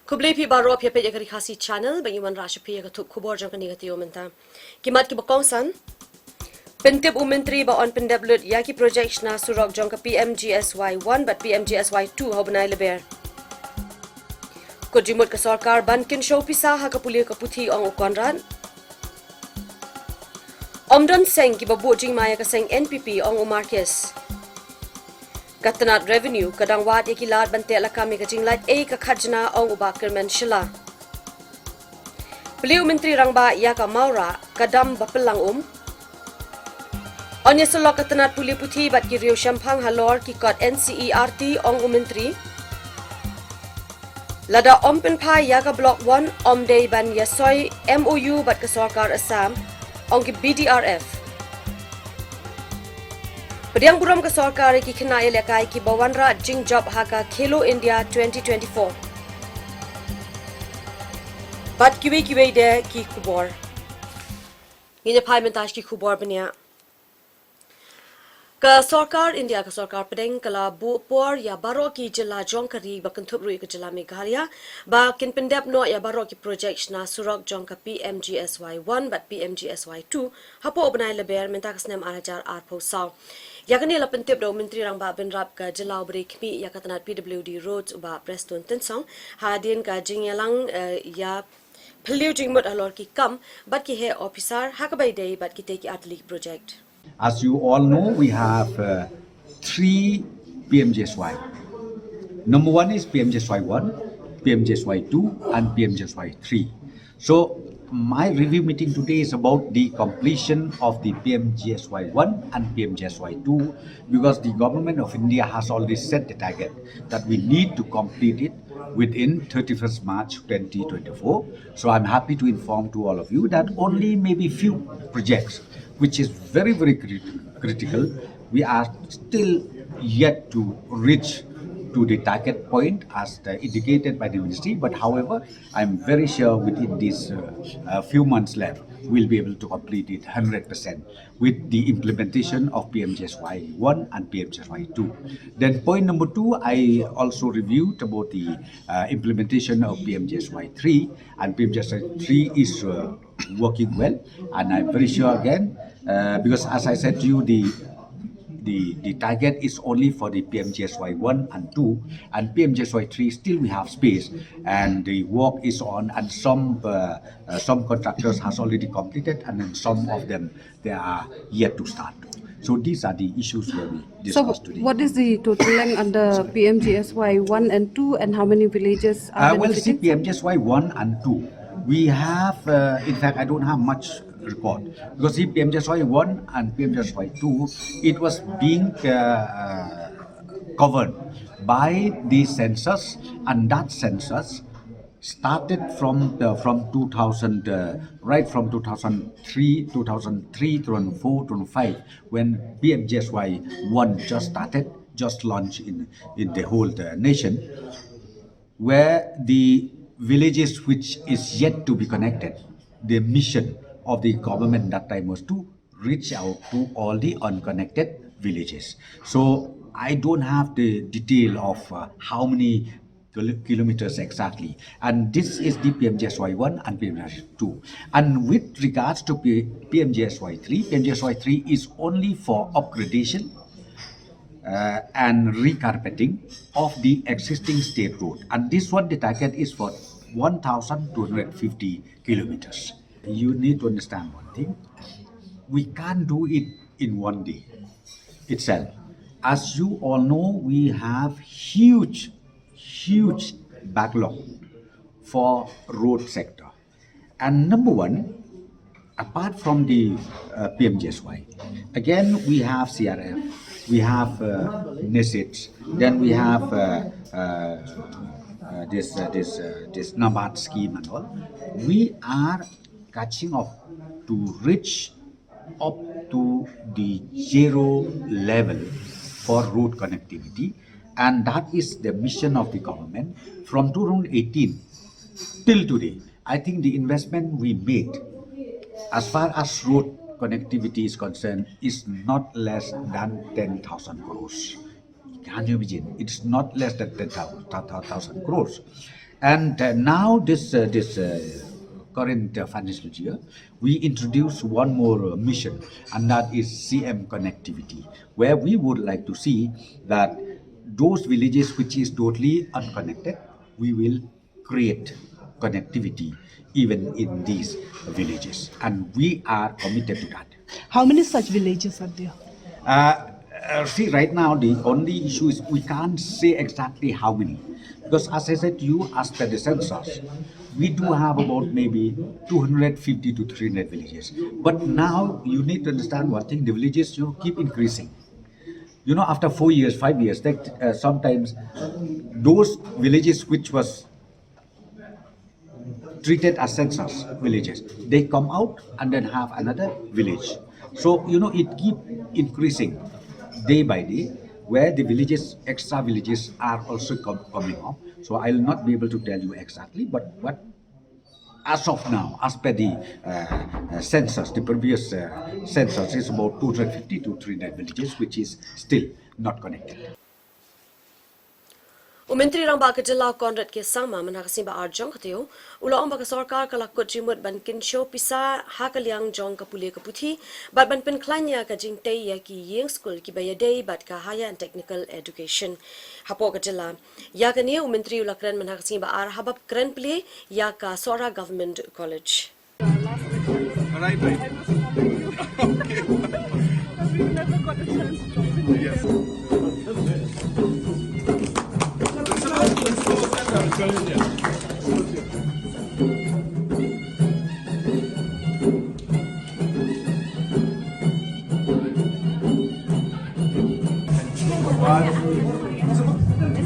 Kublai pi baro pia pe yakari khasi channel ba yuman rasha pi yakatuk khubor jang kani gati omenta. Kimat ki bakong san Pentip Umentri ba on pendablut yaki project na surok jang ka PMGSY1 but PMGSY2 hobanai leber. Kujimut ka sarkar bankin show pisa ha ka puli ka puthi ong ukonran. Omdon Seng ki babu jing maya ka seng NPP ong umarkes. Katanat revenue kadang wat yaki lad bante la kami ka jinglat ka khajna ong ubakirmen shila. Beliau menteri rangba yaka maura kadam bapelang Onya selok katanat puli puthi bat ki riu syampang halor ki kot NCERT ong menteri. Lada ompen pai yaka block 1 omdei ban yasoy MOU bat ka sarkar Assam ong ki BDRF. Pediang buram ka sarkar ki kena elekai ki bawanra jing job haka Khelo India 2024. Bat kiwe de ki Khubor. Ini pai mentas ki Khubor benia. Ka sarkar India ka sarkar pedeng kala bu por ya baro ki jila jongkari ba kentup rui ke jila Meghalaya ba kin pendap no ya baro ki project na surok jongka PMGSY1 but PMGSY2 hapo obnai leber menta kasnem arajar arpo saw ya kani la pentip do menteri rang ba benrap ka jila bri khmi ya katanat PWD roads ba preston tensong hadin ka jingyalang ya Peliu jingmut alor ki kam bat ki he officer hakabai dei bat ki te ki atlik project. As you all know, we have three PMGSY. Number one is PMGSY1, PMGSY2, and PMGSY3. So my review meeting today is about the completion of the PMGSY1 and PMGSY2 because the government of India has already set the target that we need to complete it within 31st March 2024. So I'm happy to inform to all of you that only maybe few projects which is very critical. We are still yet to reach to the target point as indicated by the ministry. But however, I'm very sure within these few months left, we'll be able to complete it 100% with the implementation of PMGSY1 and PMGSY2. Then point number 2, I also reviewed about the implementation of PMGSY3, and PMGSY3 is working well, and I'm very sure again, because as I said to you, the target is only for the PMGSY1 and 2, and PMGSY3 still we have space, and the work is on, and some contractors has already completed, and then some of them they are yet to start. So these are the issues where we discussed today. What is the total length under PMGSY1 and 2, and how many villages are Well, see, benefiting? PMGSY1 and 2, we have, in fact, I don't have much record because see, PMGSY1 and PMGSY2, it was being covered by the census, and that census started from 2000, right from 2003, 2004, 2005, when PMGSY1 just started, just launched in the whole nation, where the villages which is yet to be connected, the mission of the government that time was to reach out to all the unconnected villages. So I don't have the detail of how many kilometers exactly, and this is the PMGSY1 and PMGSY2. And with regards to PMGSY3, PMGSY3 is only for upgradation and recarpeting of the existing state road, and this one the target is for 1,250 kilometers. You need to understand one thing: we can't do it in one day itself. As you all know, we have huge backlog for road sector, and number one, apart from the PMGSY, again we have CRF, we have NISITs, then we have this NABARD scheme and all. We are catching up to reach up to the zero level for road connectivity, and that is the mission of the government from 2018 till today. I think the investment we made as far as road connectivity is concerned is not less than 10,000 crores. Can you imagine? It's not less than 10,000 crores. And now this current financial year, we introduce one more mission, and that is CM connectivity, where we would like to see that those villages which is totally unconnected, we will create connectivity even in these villages, and we are committed to that. How many such villages are there? See, right now the only issue is we can't say exactly how many, because as I said to you, as per the census, we do have about maybe 250 to 300 villages. But now you need to understand one thing: the villages keep increasing. After 4 years, 5 years, that sometimes those villages which was treated as census villages, they come out and then have another village. So it keep increasing day by day, where the villages, extra villages, are also coming up. So I'll not be able to tell you exactly, but what as of now, as per the census, the previous census is about 250 to 300 villages, which is still not connected. Menteri rang ba kejela Konrad ke sama menakasim ba arjong kateo ulah ong ba sarkar kalakut jimut ban kinsho pisa hakaliang jong kapule kaputhi bat ban pen klanya ka jingtei ya ki yeng school ki bayadei bat ka higher and technical education hapo kejela ya kani menteri ulah kren menakasim ba ar habab kren ple ya ka Sora Government College. Right. Okay. We never got a chance to talk. Yes.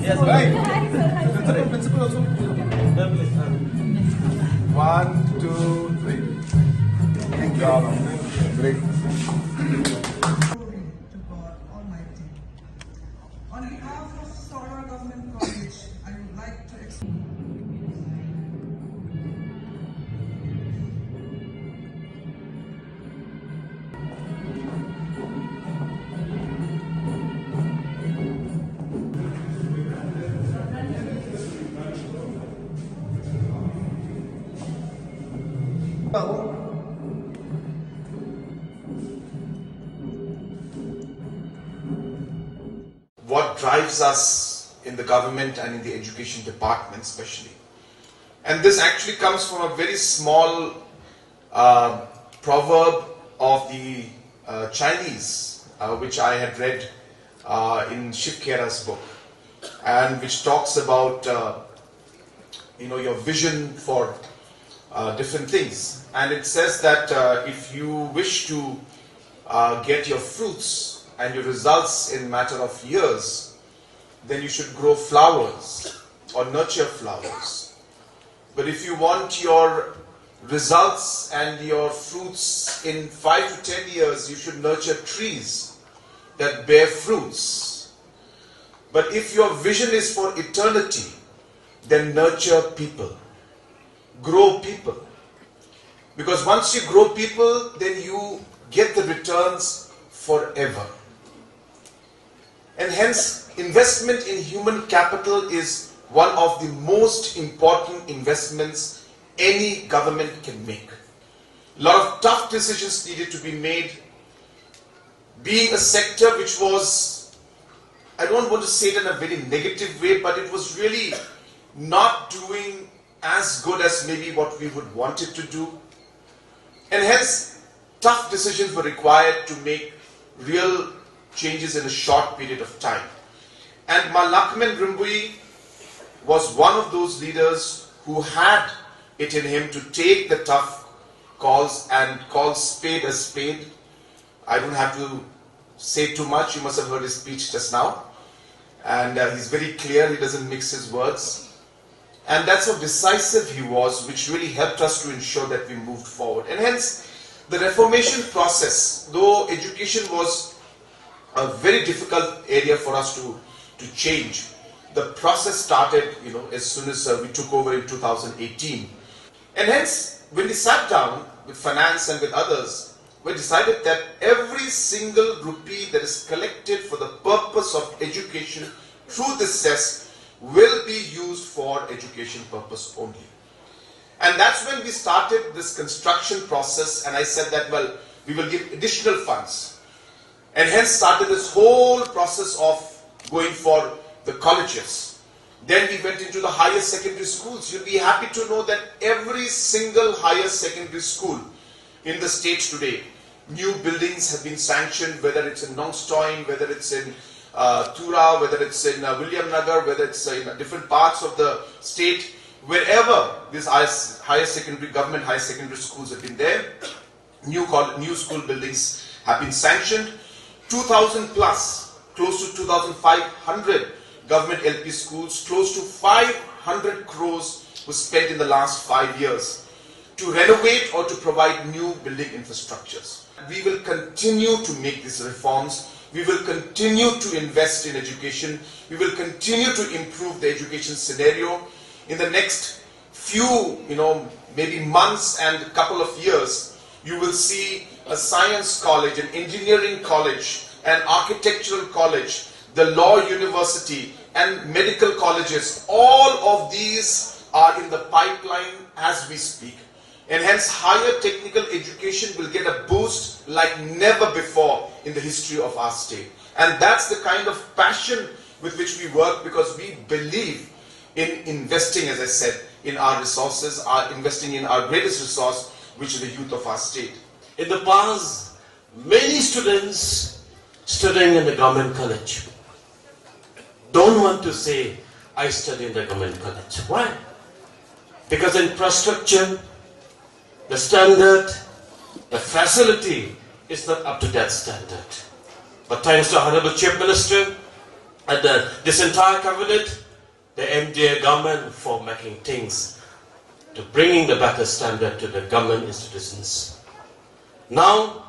Yes, right. Principal also. 1, 2, 3. Thank you. Great. To God Almighty. On behalf of Sora Government College, I would like to what drives us in the government and in the education department especially. And this actually comes from a very small proverb of the Chinese, which I had read in Shiv Khera's book, and which talks about your vision for different things. And it says that if you wish to get your fruits and your results in a matter of years, then you should grow flowers or nurture flowers. But if you want your results and your fruits in 5 to 10 years, you should nurture trees that bear fruits. But if your vision is for eternity, then nurture people, grow people. Because once you grow people, then you get the returns forever. And hence, investment in human capital is one of the most important investments any government can make. A lot of tough decisions needed to be made. Being a sector which was, I don't want to say it in a very negative way, but it was really not doing as good as maybe what we would want it to do. And hence, tough decisions were required to make real changes in a short period of time. And Malakman Rimbui was one of those leaders who had it in him to take the tough calls and call spade a spade. I don't have to say too much. You must have heard his speech just now. And he's very clear. He doesn't mix his words. And that's how decisive he was, which really helped us to ensure that we moved forward. And hence, the reformation process, though education was a very difficult area for us to change, the process started, as soon as we took over in 2018. And hence, when we sat down with finance and with others, we decided that every single rupee that is collected for the purpose of education through this cess will be used for education purpose only. And that's when we started this construction process, and I said that, well, we will give additional funds. And hence started this whole process of going for the colleges. Then we went into the higher secondary schools. You'll be happy to know that every single higher secondary school in the state today, new buildings have been sanctioned, whether it's in Nongstoin, whether it's in Tura, whether it's in William Nagar, whether it's in different parts of the state. Wherever these higher secondary, government higher secondary schools have been there, new school buildings have been sanctioned. 2,000 plus, close to 2,500 government LP schools, close to 500 crores was spent in the last 5 years to renovate or to provide new building infrastructures. We will continue to make these reforms. We will continue to invest in education. We will continue to improve the education scenario. In the next few, maybe months and a couple of years, you will see a science college, an engineering college, an architectural college, the law university, and medical colleges. All of these are in the pipeline as we speak. And hence higher technical education will get a boost like never before in the history of our state. And that's the kind of passion with which we work, because we believe in investing, as I said, in our resources, investing in our greatest resource, which is the youth of our state. In the past, many students studying in the government college don't want to say, I study in the government college. Why? Because the infrastructure, the standard, the facility is not up to that standard. But thanks to Honorable Chief Minister and this entire cabinet, the MDA government for making things, to bringing the better standard to the government institutions. Now,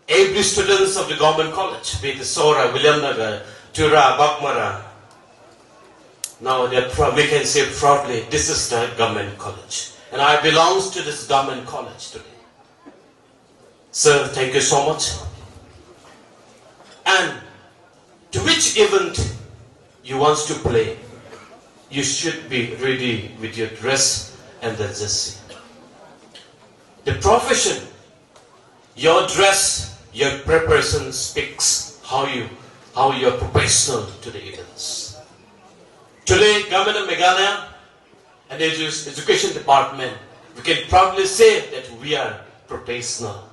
every students of the government college, be it Sora, William Nagar, Tura, Bakmara, now we can say proudly, this is the government college. And I belong to this government college today. Sir, thank you so much. And to which event you want to play, you should be ready with your dress and the jersey. The profession, your dress, your preparation speaks how you are professional to the events. Today, Government of Meghalaya and the Education Department, we can proudly say that we are professional.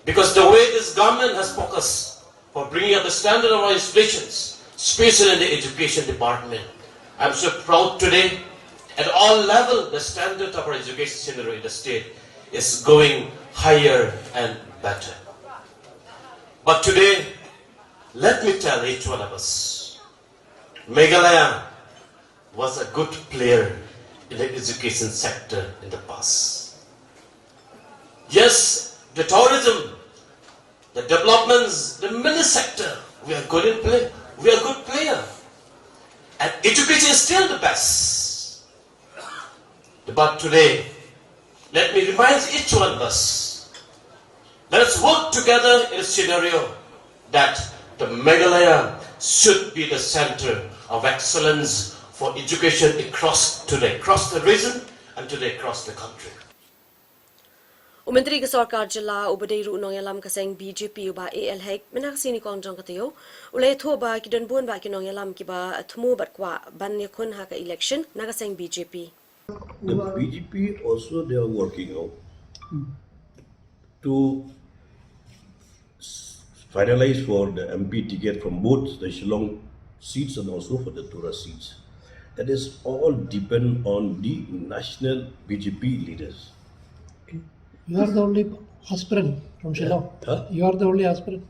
Because the way this government has focused for bringing up the standard of our institutions, especially in the Education Department, I'm so proud today, at all levels, the standard of our education scenario in the state is going higher and better. But today, let me tell each one of us, Meghalaya was a good player in the education sector in the past. Yes, the tourism, the developments, the many sector, we are good in play. We are good player. And education is still the best. But today, let me remind each one of us, let us work together in a scenario that the Meghalaya should be the center of excellence for education across the region and today across the country. Menteri Sarkar Jilla Ubadeiru Nongalam Kaseng BJP Uba AL Hek Menaksini Kongjong Kateo Ulay Thoba Kidon Bun Ba Kinongalam Kiba Tumu Batkwa Banyakun Haka election Nagaseng BJP. The BJP also they are working out to finalize for the MP ticket from both the Shillong seats and also for the Tura seats. That is all depend on the national BJP leaders. You are the only aspirant from Shillong. Huh? You are the only aspirant.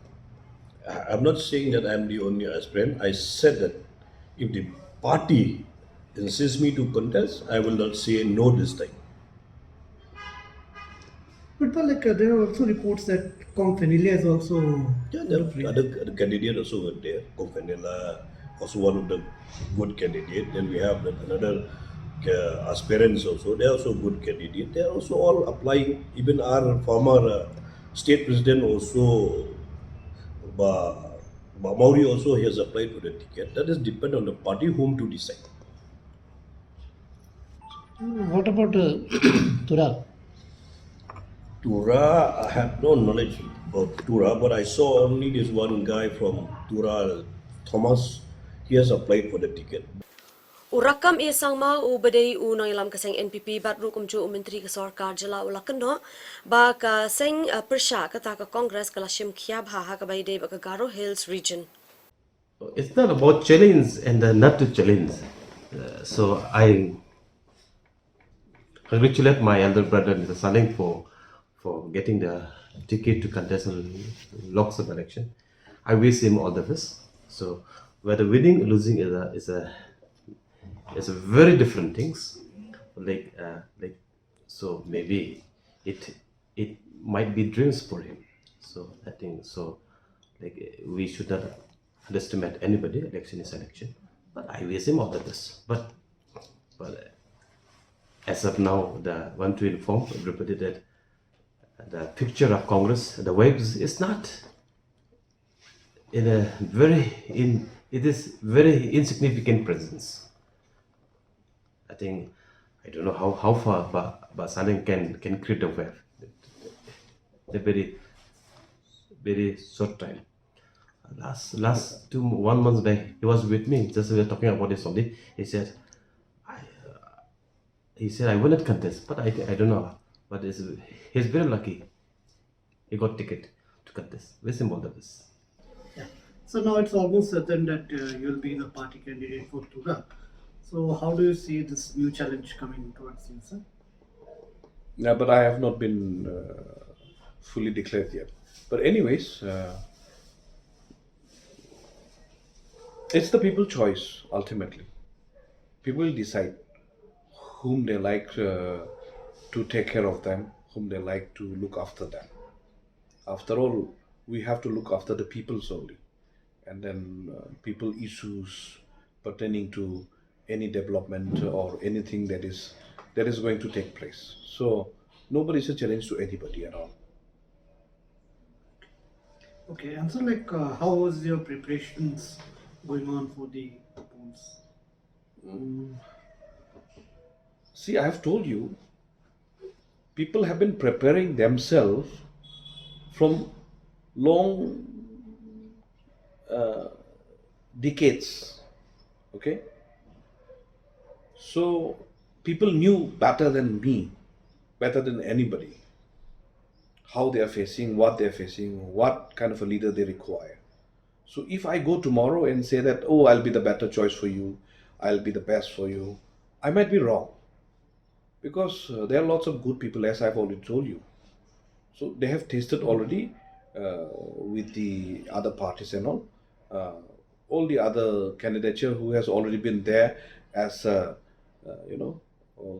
I'm not saying that I'm the only aspirant. I said that if the party insists me to contest, I will not say no this time. But there are also reports that Kong Fenilia is also. Yeah, there are other candidates also were there. Kong Fenilia, also one of the good candidates. Then we have another aspirants also. They are also good candidates. They are also all applying. Even our former state president also Mauri also he has applied for the ticket. That is depend on the party whom to decide. What about Tura? Tura, I have no knowledge about Tura, but I saw only this one guy from Tura, Thomas. He has applied for the ticket. Urakam isangma ubadei uno ilam kaseng NPP bat rukum ju menteri ke sarkar jela ulakno ba ka seng persha kata ka Congress kala shim khia bha ha ka bai de ba ka Garo Hills region. It's not about challenge and not to challenge. So I congratulate my elder brother, Mr. Saling, for getting the ticket to contest the Lok Sabha election. I wish him all the best. So whether winning or losing is a very different things. Like so maybe it might be dreams for him. So I think so. Like we should not underestimate anybody. Election is election. But I wish him all the best. But as of now, the want to inform everybody that the picture of Congress, the waves is not in a it is very insignificant presence. I think I don't know how far but Saling can create a wave. A very short time. Last 1 month back, he was with me. Just we were talking about this only. He said, I will not contest, but I don't know. But he's very lucky. He got ticket to contest. Wish him all the best. Yeah. So now it's almost certain that you'll be the party candidate for Tura. So how do you see this new challenge coming towards you, sir? Yeah, but I have not been fully declared yet. But anyways, it's the people's choice ultimately. People will decide whom they like to take care of them, whom they like to look after them. After all, we have to look after the peoples only, and then people issues pertaining to any development or anything that is going to take place. So nobody is a challenge to anybody at all. Okay, and so like how was your preparations going on for the polls? See, I have told you, people have been preparing themselves from long decades. Okay? So, people knew better than me, better than anybody, how they are facing, what they are facing, what kind of a leader they require. So, if I go tomorrow and say that, oh, I'll be the better choice for you, I'll be the best for you, I might be wrong. Because there are lots of good people, as I've already told you. So they have tasted already with the other parties and all the other candidature who has already been there as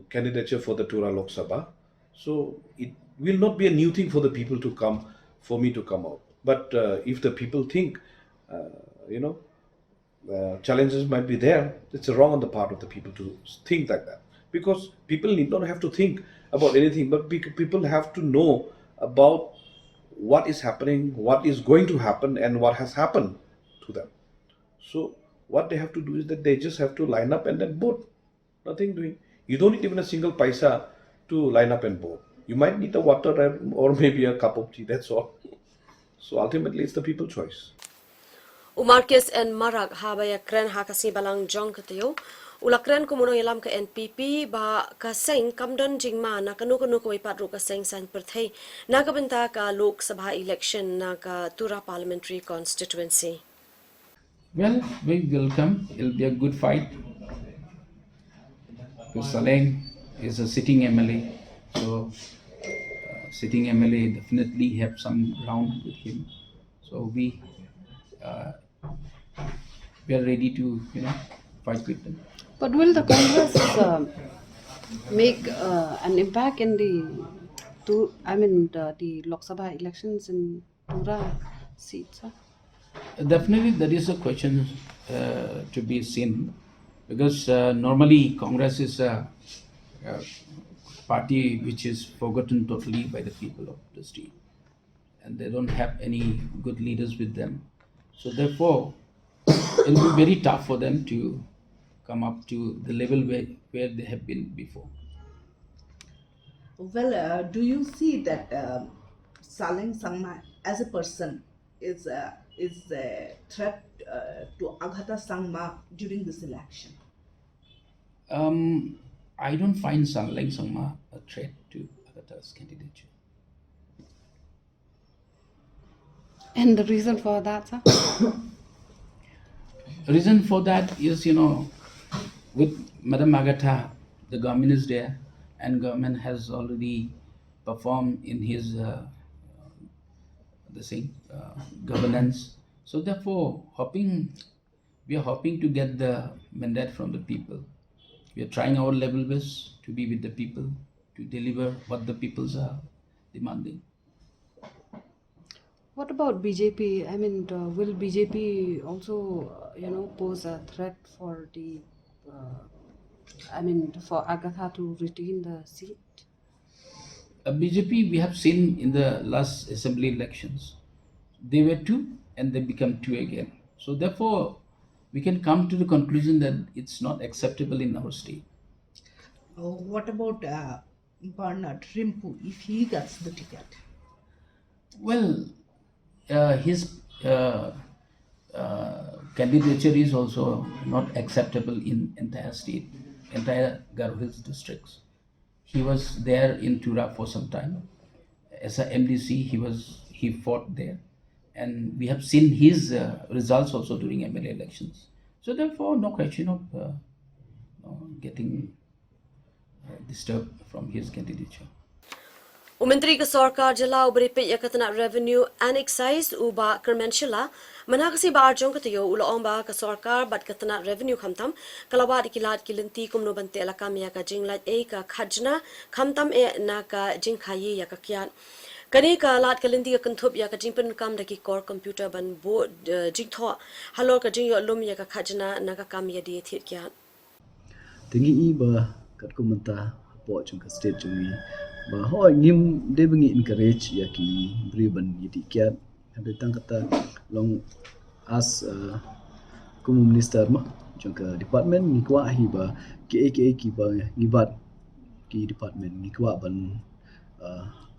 candidature for the Tura Lok Sabha. So it will not be a new thing for the people to come, for me to come out. But if the people think, challenges might be there, it's wrong on the part of the people to think like that. Because people need not have to think about anything, but people have to know about what is happening, what is going to happen, and what has happened to them. So what they have to do is that they just have to line up and then vote. Nothing doing. You don't need even a single paisa to line up and vote. You might need a water or maybe a cup of tea, that's all. So ultimately it's the people's choice. Umarkes and Marak habaya kren hakasi balang jong katayo. Ulakren kumuno ilam ka NPP ba kaseng kamdan jingma na kanu ko ipat ru kaseng san perthei na kabenta ka Lok Sabha election na ka Tura parliamentary constituency. Well, we welcome. It'll be a good fight. Because Saleng is a sitting MLA, so sitting MLA definitely have some ground with him. So we are ready to fight with them. But will the Congress make an impact in the Lok Sabha elections in Tura seats? Huh? Definitely, there is a question to be seen, because normally Congress is a party which is forgotten totally by the people of the state, and they don't have any good leaders with them. So therefore, it will be very tough for them to come up to the level where they have been before. Well, do you see that Saleng Sangma as a person is a threat to Agatha Sangma during this election? Um, I don't find Sanleng Sangma a threat to Agatha's candidature. And the reason for that, sir? Reason for that is, with Madam Agatha, the government is there, and government has already performed in his the same governance. So therefore, we are hoping to get the mandate from the people. We are trying our level best to be with the people, to deliver what the peoples are demanding. What about BJP? I mean, will BJP also, pose a threat for for Agatha to retain the seat? BJP, we have seen in the last assembly elections, they were two and they become two again. So therefore, we can come to the conclusion that it's not acceptable in our state. What about Bernard Rimpu if he gets the ticket? Well, his candidature is also not acceptable in entire state, entire Garo Hills districts. He was there in Tura for some time. As a MDC, he fought there, and we have seen his results also during MLA elections. So therefore, no question of getting disturbed from his candidature. Menteri ke Sarkar Jala beripik ya katana revenue and excise uba kermenshila manakasi barjong ke Taiew ulang ba ke Sarkar bat katana revenue khamtam kalawat ikilat kilinti kumno bante elakam ya ka jinglat ka khajna khamtam na ka jingkhayi ya ka kiat kani ka lat kalinti ka kanthup ya ka jingpen kam daki core computer ban bo jingtho halor ka jing yo lum ya ka khajna na ka kam ya di thit kiat tingi i ba kat ko menta po chung ka state chung ni ba ho ngim de bengi encourage ya ki bri ban yiti kyat ada tang kata long as kumu minister ma chung ka department ni kwa hi ba ki ba ngibat ki department ni kwa ban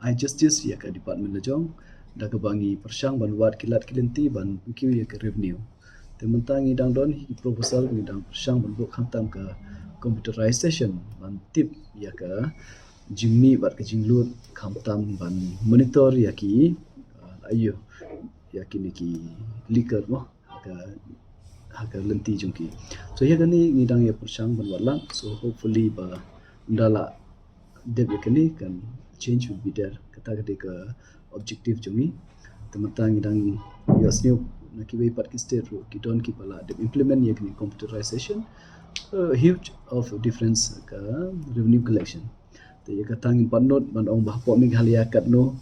I justice ya ka department la jong da ka bangi persyang ban wat kilat kilinti ban ki ya ka revenue te mentangi dang don hi proposal ni dang persyang ban bo khantam ka computerization ban tip ya ka jingmi bat ka jinglut khamtam ban monitor ya ki ayo ya ki ni ki liquor mo ka lenti jungki so ya kani ngidang ya persyang ban walang so hopefully ba ndala deb ya kani kan change will be there kata ka objective jungi tematang ngidang yasnyo na ki way pat ki state ro ki don ki pala deb implement ya kani computerization huge of difference ka revenue collection te ya katang panot ban ong bah po mig halia kat no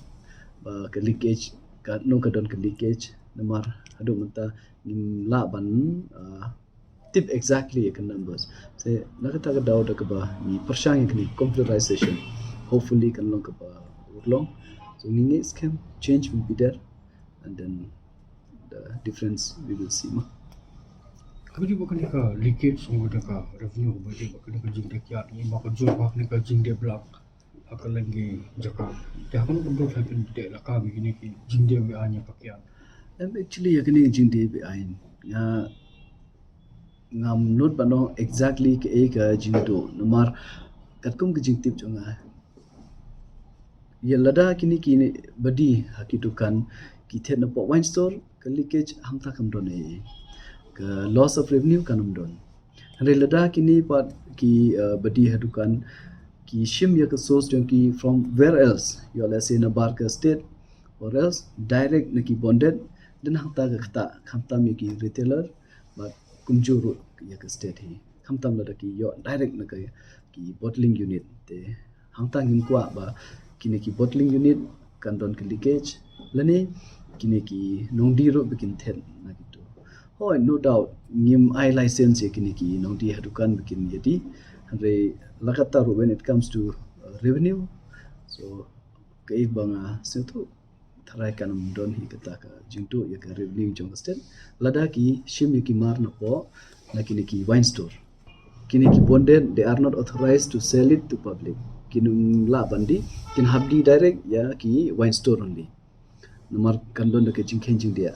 ba ka leakage kat no ka don ka leakage namar adu menta la ban tip exactly ya kan numbers se nakata ka daw da ka ba ni persyang ya kani computerization hopefully kan long ka ba long so ningi scam change will be there and then the difference we will see ma Kami bukan ka leakage semua ka revenue bagi bukan ka jing dekiat ni maka jual bak ni ka jing de blak akan lagi jaka dah kan kontrol happen de la ka begini ki jing de we anya pakian and actually ya kani jing de be ain nga ngam not bano exactly ke ka jing do nomar katkum ke jing tip jonga ya lada kini badi hakitukan ki the na po wine store ka leakage hamta kam don ka loss of revenue kanum don re lada kini pat ki badi hadukan ki shim ya ka source jong ki from where else you let's say na bar ka state or else direct na ki bonded dan hamta ka khata khamtam ya ki retailer but kumjuru ya ka state hi khamtam la ki yo direct na ka ki bottling unit te hamta ngin kwa ba kini ki bottling unit kan don ka leakage lani kini ki nongdi ro bikin thet na gitu oh no doubt ngim I license kini ki nongdi hadukan bikin yadi re lagatar when it comes to revenue so kai banga setu tharai kanam don hi kata ka jingtu ya ka revenue jong state lada ki shim ki mar na po na kini ki wine store kini ki bonded they are not authorized to sell it to public kinung la bandi kin habdi direct ya ki wine store only namar kandon da ke jingkhen jing dia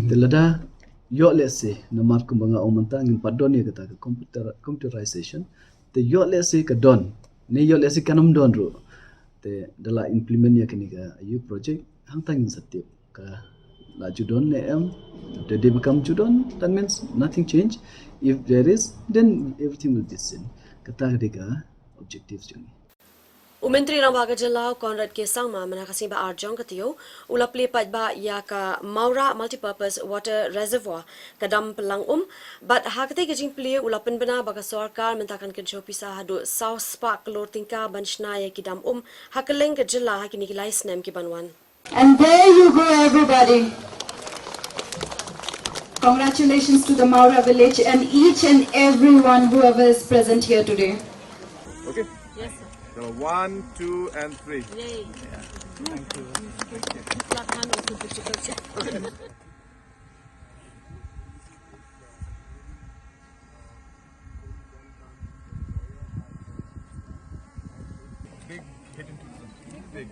te lada yo let's say namar kumbanga omanta ngin padon ya kata ka computerization te yo let's say ka don ne yo let's say kanam don ro te dala implement ya kini ka ayu project hang tang satip ka la judon ne am they become judon that means nothing change if there is then everything will be same kata ka objectives joni Umentri Rambaga Jala Conrad ke sangma manakasing ba arjong katiyo ulapli ba ya ka Maura multipurpose water reservoir kadam pelang but hakate gajing pli ulapan bana baga sarkar mentakan ken chopisa hadu South Park lor tingka banshna ya kidam hakaleng ke jala hakini ki license nem ki banwan. And there you go, everybody. Congratulations to the Maura village and each and everyone whoever is present here today. Okay? Yes, sir. So 1, 2, and 3. Yay. Yeah. Thank you. Big hidden big.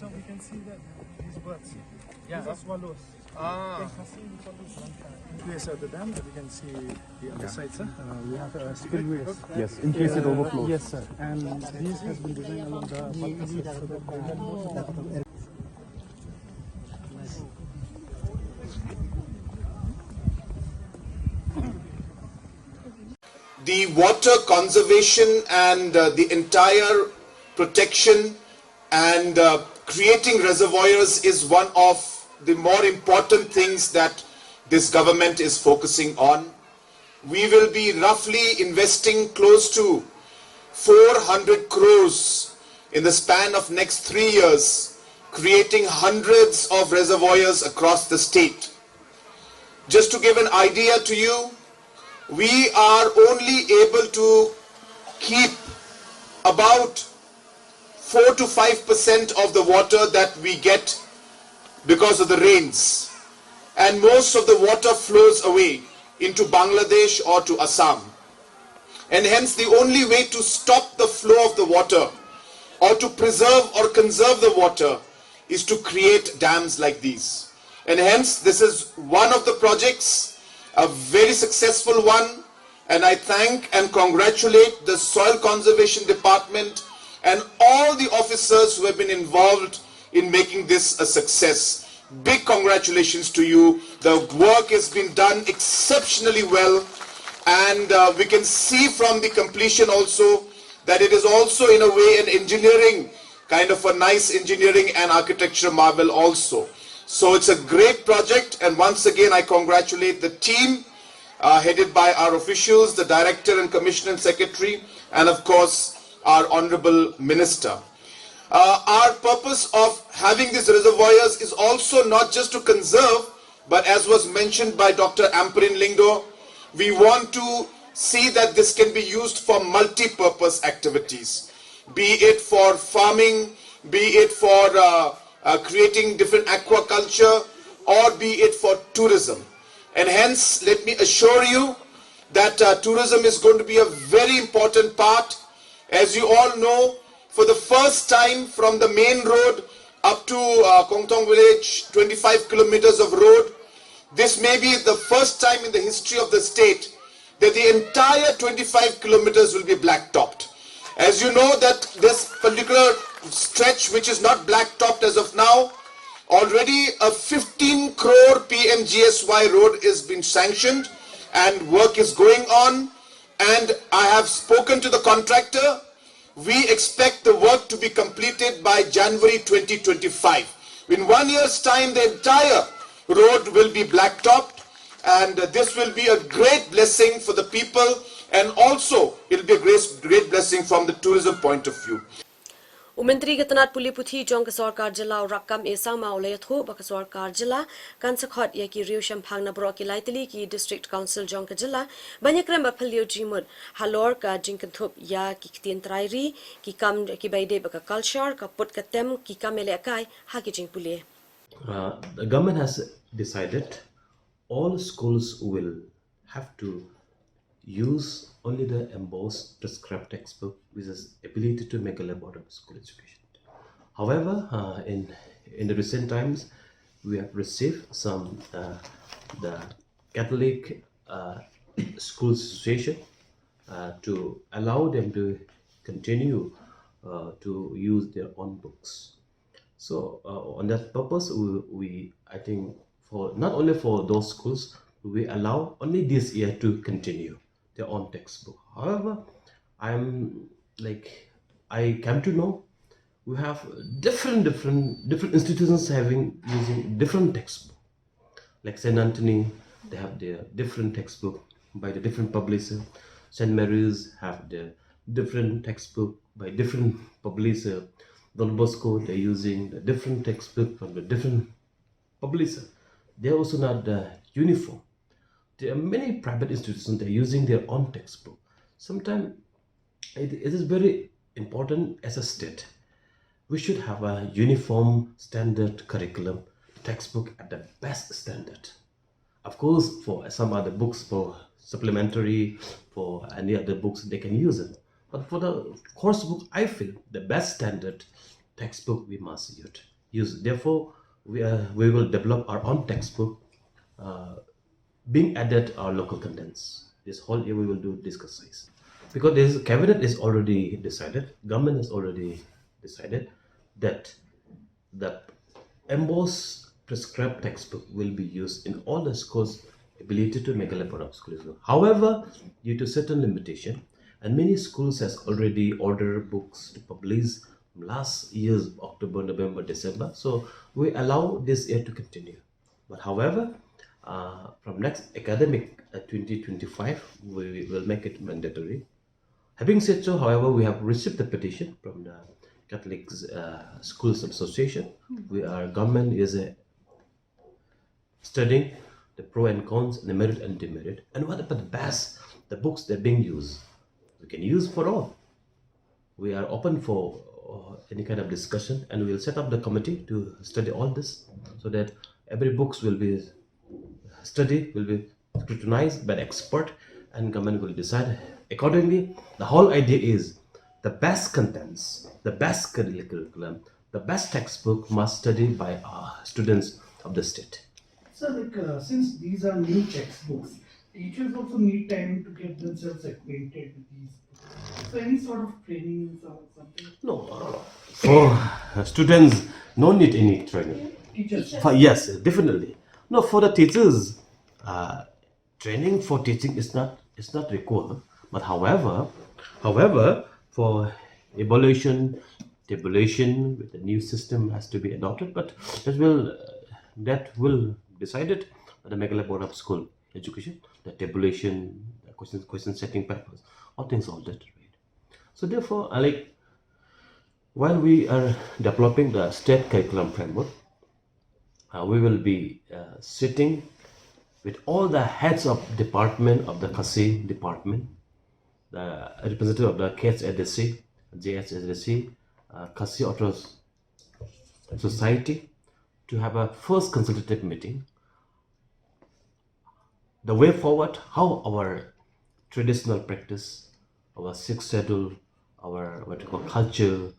So we can see that these birds. Yeah. These are swallows. Ah. Place at the dam that you can see the other Yeah. side, sir. We have spillways. Yes, in case it overflows. Yes, sir. And these has been designed along the purposes so that they have most of the The water conservation and the entire protection and creating reservoirs is one of the more important things that this government is focusing on. We will be roughly investing close to 400 crores in the span of next 3 years, creating hundreds of reservoirs across the state. Just to give an idea to you, we are only able to keep about 4 to 5% of the water that we get because of the rains. And most of the water flows away into Bangladesh or to Assam. And hence the only way to stop the flow of the water or to preserve or conserve the water is to create dams like these. And hence this is one of the projects, a very successful one, and I thank and congratulate the Soil Conservation Department and all the officers who have been involved in making this a success. Big congratulations to you. The work has been done exceptionally well, and we can see from the completion also that it is also in a way an engineering, kind of a nice engineering and architecture marvel also. So it's a great project, and once again I congratulate the team headed by our officials, the director and commissioner and secretary, and of course our honorable minister. Our purpose of having these reservoirs is also not just to conserve, but as was mentioned by Dr. Amperin Lingdo, we want to see that this can be used for multi-purpose activities, be it for farming, be it for creating different aquaculture, or be it for tourism. And hence, let me assure you that tourism is going to be a very important part. As you all know, for the first time from the main road up to Kongtong village, 25 kilometers of road, this may be the first time in the history of the state that the entire 25 kilometers will be black-topped. As you know that this particular stretch, which is not black-topped as of now, already a 15 crore PMGSY road is being sanctioned and work is going on, and I have spoken to the contractor. We expect the work to be completed by January 2025. In 1 year's time, the entire road will be black-topped, and this will be a great blessing for the people, and also it will be a great blessing from the tourism point of view. Menteri Ketenat Puli Puthi Jong ke Sarkar Jila Rakam Esang Ma oleh thu ba ke Sarkar Jila kan sekhot ya ki riu shampang na bro ki laiteli ki District Council Jong ke Jila banyak rem ba phaliu jimut halor ka jingkenthup ya ki tien trairi ki kam ki baide ba ka culture ka put ka tem ki kamele kai ha ki jing puli. The government has decided all schools will have to use only the embossed prescribed textbook with the ability to make a laboratory school education. However, in the recent times, we have received some the Catholic School Association to allow them to continue to use their own books. So on that purpose, we I think for not only for those schools, we allow only this year to continue their own textbook. However, I came to know we have different institutions using different textbook. Like Saint Anthony, they have their different textbook by the different publisher. Saint Mary's have their different textbook by different publisher. Don Bosco, they're using the different textbook from the different publisher. They're also not uniform. There are many private institutions that are using their own textbook. Sometimes it is very important as a state. We should have a uniform standard curriculum textbook at the best standard. Of course, for some other books, for supplementary, for any other books, they can use it. But for the course book, I feel the best standard textbook we must use. Therefore, we will develop our own textbook being added our local contents. This whole year we will do this exercise. Because this cabinet is already decided, government has already decided that the embossed prescribed textbook will be used in all the schools ability to make a laboratory school. However, due to certain limitation, and many schools has already ordered books to publish last year's October, November, December. So we allow this year to continue. But however, from next academic 2025, we will make it mandatory. Having said so, however, we have received the petition from the Catholic Schools Association. Government is studying the pro and cons, the merit and demerit, and what about the best, the books that are being used. We can use for all. We are open for any kind of discussion, and we will set up the committee to study all this so that every books will be studied, will be scrutinized by the expert, and government will decide accordingly. The whole idea is the best contents, the best curriculum, the best textbook must study by students of the state. So, since these are new textbooks, teachers also need time to get themselves acquainted with these books. So, any sort of training or something? No, for students, no need any training. Teachers? Yes, definitely. No, for the teachers, training for teaching is not required. But however, for evaluation, tabulation with the new system has to be adopted. But that will decided by the Meghalaya Board of School Education, the tabulation, the question setting papers, all things all that. Right? So therefore, while we are developing the state curriculum framework, we will be sitting with all the heads of department of the Kasi department, the representative of the KSADC, JSADC, Kasi Autos Society, to have a first consultative meeting. The way forward, how our traditional practice, our sixth schedule, our what we call culture,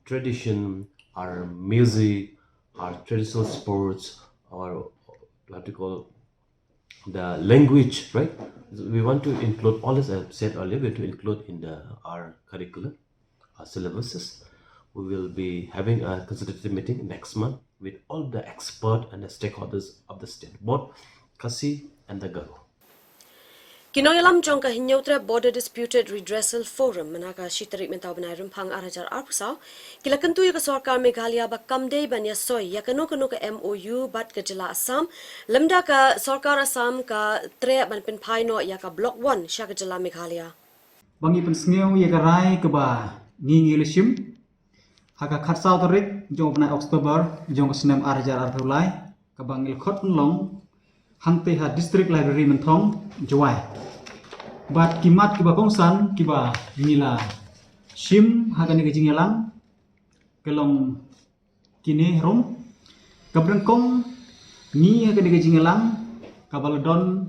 tradition, our music, our traditional sports, our what we call the language, right? We want to include all this. I said earlier, we want to include in our curriculum, our syllabuses. We will be having a consultative meeting next month with all the experts and the stakeholders of the state, both Kasi and the Garo. Kinoyalam jong ka hinyautra Border Disputed Redressal Forum manaka shitarik mentaw banay rumpang arajar arpusaw kila kentuy ka Sarkar Meghalaya ba kamday banya soy ya kano ka MOU bat ka jila Assam lamda ka Sarkar Assam ka tre ban pinpaino ya ka Block 1 sya ka jila Meghalaya bangi pensngeu ya ka rai ka ba ngingi leshim haka khatsau tarik jong na Oktober jong snem arjar arthulai kabangil khot long hangte ha district library menthong jawai bat kimat kiba kongsan kiba nila shim haka ni kejingelang kelong kini rom kabrengkong ni haka ni kejingelang kabaladon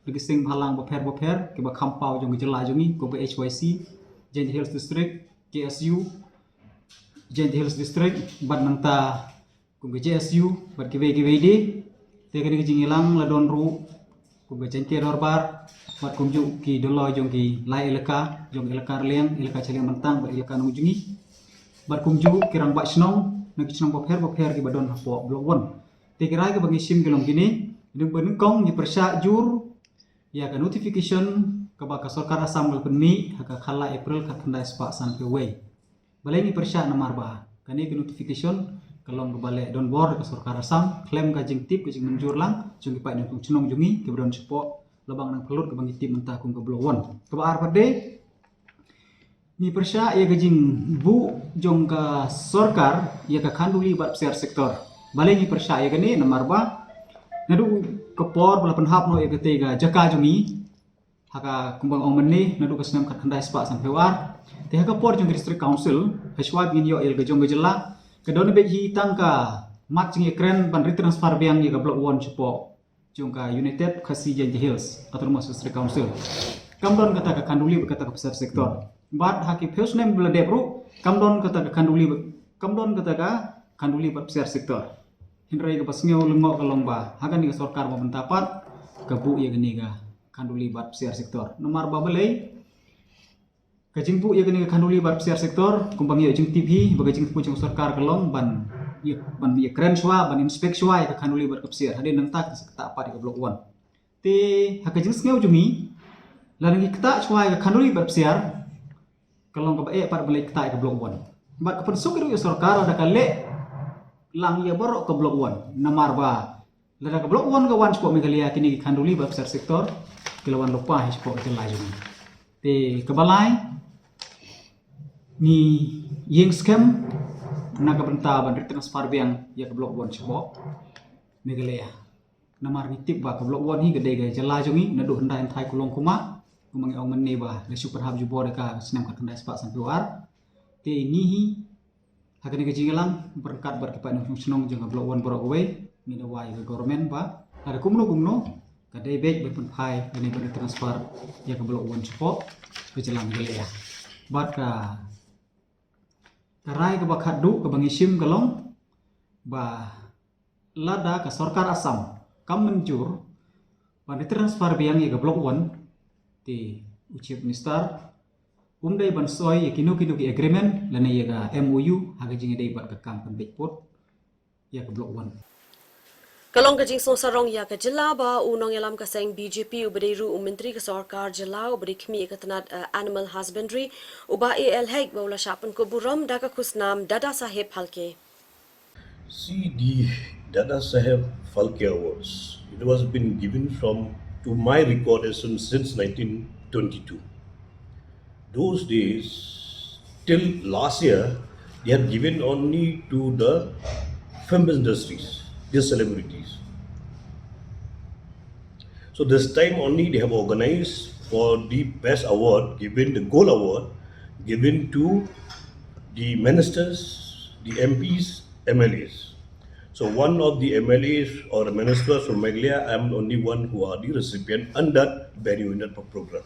Registing halang boper kiba kampau jong jela jongi ko HYC Jen Hills District KSU Jen Hills District bat nangta ko JSU bat kiwe di te kani jingilang ladon ru ko Jen Terror Bar bat kumju ki dolo jong ki lai elaka jong elaka leng elaka cheleng mentang bat elaka nujungi bat kumju kirang bat snong nak snong boper ki badon hapo blok 1 te kirai ke bagi sim kelong kini deng benengkong ni persa jur ya ka notification ka ba ka sarkar Assam gal penmi haka khala April ka tandai spa san ke way balai ni persya namar ba kani ka notification kalong ka bale don board ka sarkar Assam claim ka jing tip ka jing menjur lang jung ki pai nang chnong jungi ke bron sepo labang nang pelur ka bangi tip mentah kung ka blowon ka ba ar pade ni persya ya ka jing bu jong ka sarkar ya ka khanduli bat share sektor balai ni persya ya kani namar ba nadu kepor bala penhap no eketiga jaka jungi haka kumbang ong menni nadu kasnam khandai spa sam pewar te haka por jong district council hashwa bin yo el gejong gejela kedone be hi tangka mat jing ekren ban transfer biang ye ga blok 1 cepo jong ka united khasi jen hills autonomous district council kamdon kata ka kanduli kata ka besar sektor bat haki feus nem bela debru kamdon kata ka kanduli bat besar sektor hindrai ke pasngeu lengok kalong ba hakan ni sarkar mementapat kebu ye geni ga kanduli bat siar sektor nomor ba belai kajingbu ye geni kanduli bat siar sektor kumpang ye jing TV bagai jing pucung sarkar kalong ban ye kren swa ban inspek swa ye kanduli bat kapsiar hadin nang tak tak apa di blok 1 te haka jing sneu jungi lalangi kta swa ye kanduli bat siar kalong ka ba par belai kta ke blok 1 bat kapensuk ye sarkar ada kale lang ya borok ke blok 1 namar ba lada ke blok 1 ke wan spok megalia kini kanduli ba besar sektor kilawan lupa spok ke laju te kebalai ni yeng scam na ka benta ban transfer biang ya ke blok 1 spok megalia namar ni tip ba ke blok 1 hi gede ga jela jungi nadu hendai thai kulong kuma kumang ong menni ba le super hab ju bor ka senam ka tandai spak sampuar te ni hi hakani ke jingelang berkat berkepat nang senong jang blok 1 borok away ni da wai ke government ba ada kumno ka dai bek berpun phai ini ber transfer ya ke blok 1 support ke jelang gele ya bat ka karai ke bakat du ke bangisim kalong ba lada ka sarkar Assam kam menjur ban transfer biang ya ke blok 1 ti chief minister umdai ban soy kinu ki agreement lana yaga MOU haga jingi dai bat ka kam pembek pot ya ke blok 1 kalong ka jing sarong ya ka jela ba unong yalam ka seng BJP ubadai ru menteri ka sarkar jela ubadai khmi ka tanat animal husbandry uba AL hek ba ula shapan ko buram da ka kusnam Dada Saheb Phalke. See the Dada Saheb Phalke Awards, it was been given from to my recollection since 1922. Those days, till last year, they had given only to the film industries, the celebrities. So this time only they have organized for the best award, given the gold award, given to the ministers, the MPs, MLAs. So one of the MLAs or ministers from Meghalaya, I am the only one who are the recipient under Benny Winner program.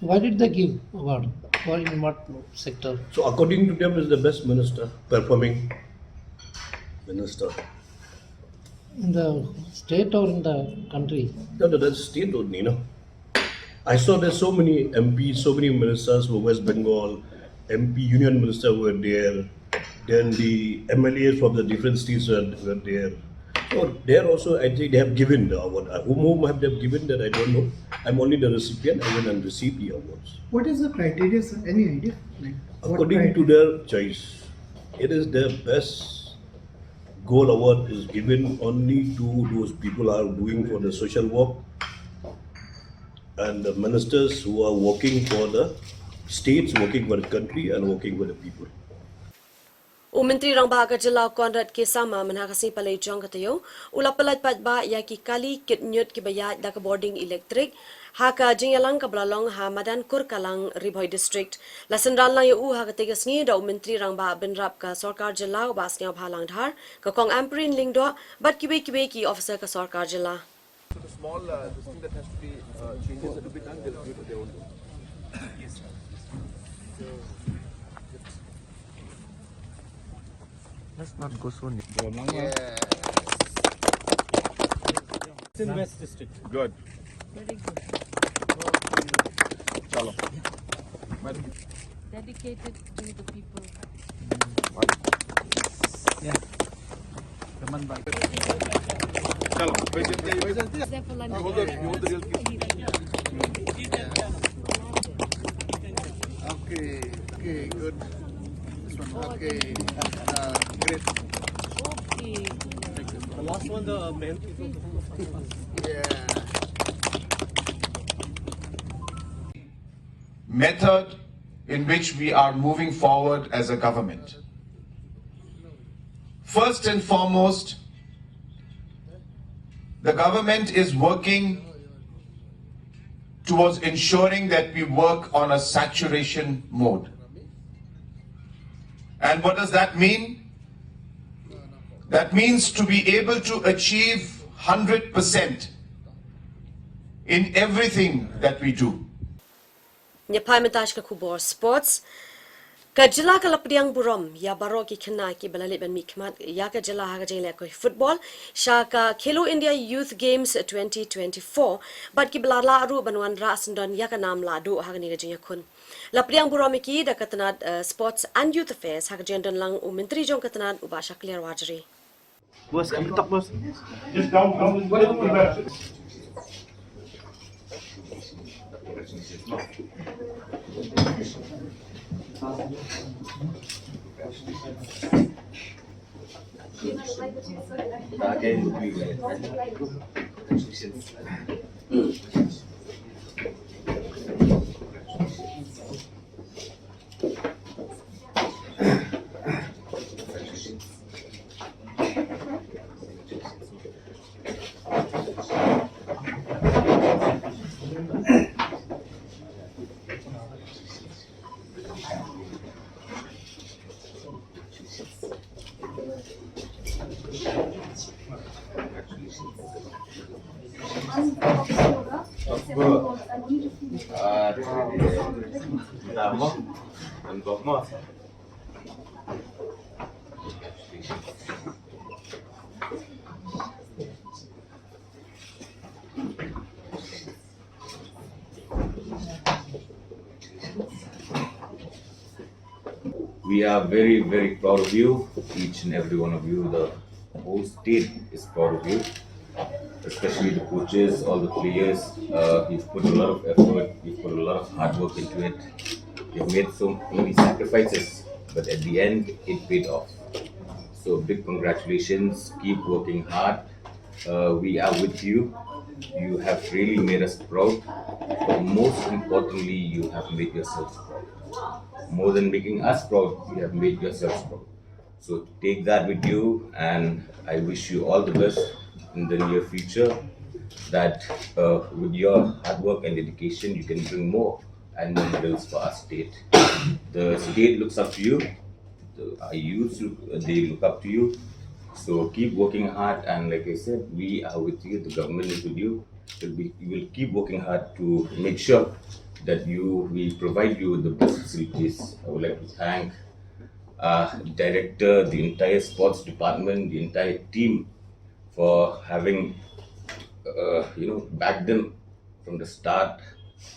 Why did they give award? Or in what sector? So according to them is the best minister, performing minister. In the state or in the country? No, that's state only, I saw there's so many MPs, so many ministers from West Bengal, MP union minister were there, then the MLAs from the different states were there. So there also, I think they have given the award. Whom have they given that I don't know. I'm only the recipient. I went and received the awards. What is the criteria, sir? Any idea? Like, according to their choice, it is their best gold award is given only to those people who are doing for the social work and the ministers who are working for the states, working for the country and working for the people. Menteri Rang Bahagia Jelau Konrad Kesama menhakasi palai jong Taiew ulah pelat pat ba ya ki kali kit nyut ki bayat da boarding elektrik haka jingyalang ka belalong ha madan kur kalang Ribhoi district la sendal lang yu ha ka tegas ni da Menteri Rang Ba benrap ka Sarkar Jelau basnya bhalang dhar ka kong amperin lingdo bat ki officer ka Sarkar Jelau. The small this thing that has to be changes that will be done, they'll do it, they will do. Yes, sir. Let's not go so near. Yes. It's in West District. Good. Very good. Chalo. Madam. Dedicated to the people. Yeah. Come on, bye. Chalo. You hold the real key. Okay, good. This one, okay. Great. Okay. The last one, the main. Yeah. Method in which we are moving forward as a government. First and foremost, the government is working towards ensuring that we work on a saturation mode. And what does that mean? That means to be able to achieve 100% in everything that we do. Nyapai mentash ka Khubor Sports. Kajila kalapriang burom ya baro ki khna ki balali ban mikmat ya kajila ha kajile ko football shaka Khelo India Youth Games 2024 but ki balala aru banwan ra sundon ya ka nam la do ha ni gajinya khun lapriang burom ki da katanat sports and youth affairs ha kajendon lang menteri jong katanat ubasha clear wajri Bos, kamu tak bos. Just down. We are very, very proud of you, each and every one of you. The whole state is proud of you, especially the coaches, all the players. You've put a lot of effort, you've put a lot of hard work into it. You've made so many sacrifices, but at the end, it paid off. So big congratulations, keep working hard. We are with you. You have really made us proud. But most importantly, you have made yourselves proud. More than making us proud, you have made yourselves proud. So take that with you, and I wish you all the best in the near future. That with your hard work and dedication, you can bring more and more medals for our state. The state looks up to you. Our youth, they look up to you. So keep working hard, and like I said, we are with you. The government is with you. We will keep working hard to make sure that we provide you with the best facilities. I would like to thank director, the entire sports department, the entire team for having backed them from the start,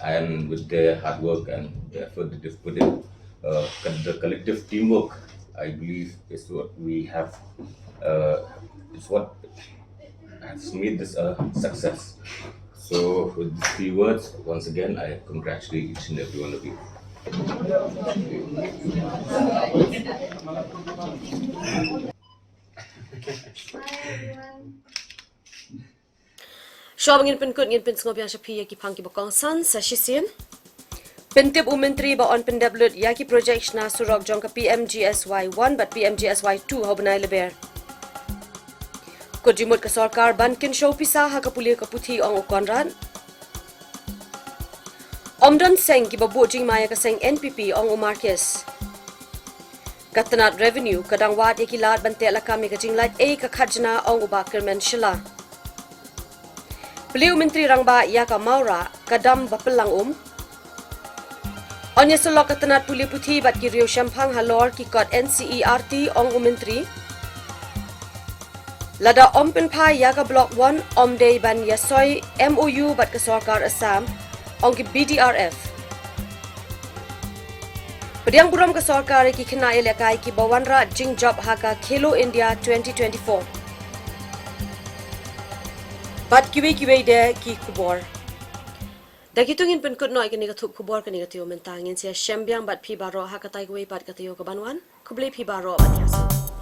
and with their hard work and the effort that they've put in. The collective teamwork, I believe, is what we have. It's what has made this a success. So with these few words, once again, I congratulate each and every one of you. Shawangin pin kun ngin pin ngob yang shapi ki pangki bokong san sa shisin Pentip Menteri ba on pendablut yaki project na surok jong ka PMGSY 1 but PMGSY 2 hobenai leber. Kujimut ka sarkar bankin show pisa ha ka puli ka puthi ong ukonran. Omdan seng ki babu jing maya ka seng NPP ong umarkes. Katanat revenue kadang wat yaki lat bante la kami ka jinglat ka khajna ong ubakir men shila. Beliau Menteri Rangba ya ka maura kadam bapelang Onya selok katanat puli puthi bat ki riu syampang halor ki kot NCERT ong Menteri. Lada pen pai ya ka blok 1 day ban yasoy MOU bat ka sarkar Assam ong ki BDRF. Pediang buram ka sarkar ki kena elekai ki bawanra jing job haka Khelo India 2024. Bat kiwe de ki Khubor. Dagi tungin penkut noi kini ka thup Khubor kini ka tiyo mentangin siya syambiang bat pi baro haka Taiew bat ka tiyo ka banwan. Kubli pi baro bat yasa.